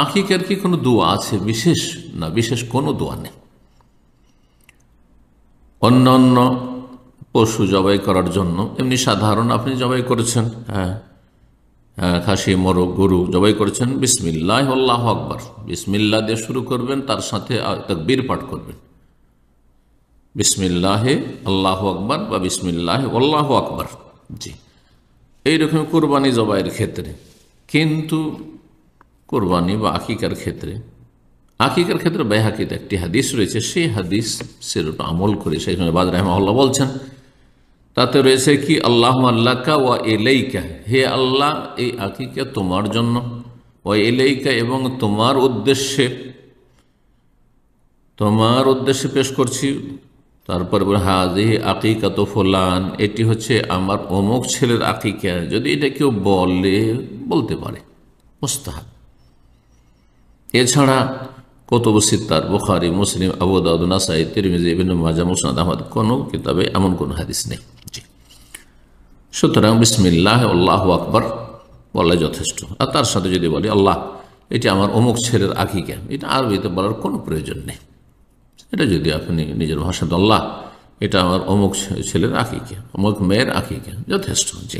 আকিকার কি কোনো দোয়া আছে বিশেষ? না, বিশেষ কোনো দোয়া নেই। অন্য অন্য পশু জবাই করার জন্য এমনি সাধারণ আপনি জবাই করেছেন, হ্যাঁ, খাসি, মোরগ, গরু জবাই করেছেন, বিসমিল্লাহ আল্লাহু আকবার, বিসমিল্লাহ দিয়ে শুরু করবেন, তার সাথে তাকবীর পাঠ করবেন, বিসমিল্লাহে আল্লাহু আকবার বা বিসমিল্লাহ আল্লাহু আকবার। জি, এইরকম কোরবানি জবাইয়ের ক্ষেত্রে। কিন্তু কোরবানি বা আকিকার ক্ষেত্রে বাইহাকিতে একটি হাদিস রয়েছে, সেই হাদিস সেরকম আমল করে সেখানে বাদ রাহিমাহুল্লাহ বলছেন, তাতে রয়েছে কি, আল্লাহু আল্লাকা ওয়া ইলাইকা, হে আল্লাহ এই আকিকা তোমার জন্য, ওয়া ইলাইকা এবং তোমার উদ্দেশ্যে পেশ করছি। তারপর হাজিহি আকিকাতু ফুলান, এটি হচ্ছে আমার অমুক ছেলের আকিকা। যদি এটা কেউ বলতে পারে মুস্তাহাব। এছাড়া কুতুবুস সিত্তার, বুখারী, মুসলিম, আবু দাউদ, নাসাঈ, তিরমিজি, ইবনে মাজাহ, মুসনাদ আহমদ কোন কিতাবে এমন কোন হাদিস নেই। জি, সুতরাং বিসমিল্লাহ আল্লাহু আকবার বলা যথেষ্ট। আর তার সাথে যদি বলি আল্লাহ এটি আমার অমুক ছেলের আকিকা, এটা আরবিতে বলার কোনো প্রয়োজন নেই। এটা যদি আপনি নিজের ভাষাতে আল্লাহ এটা আমার অমুক ছেলের আকিকা, অমুক মেয়ের আকিকা, যথেষ্ট। জি।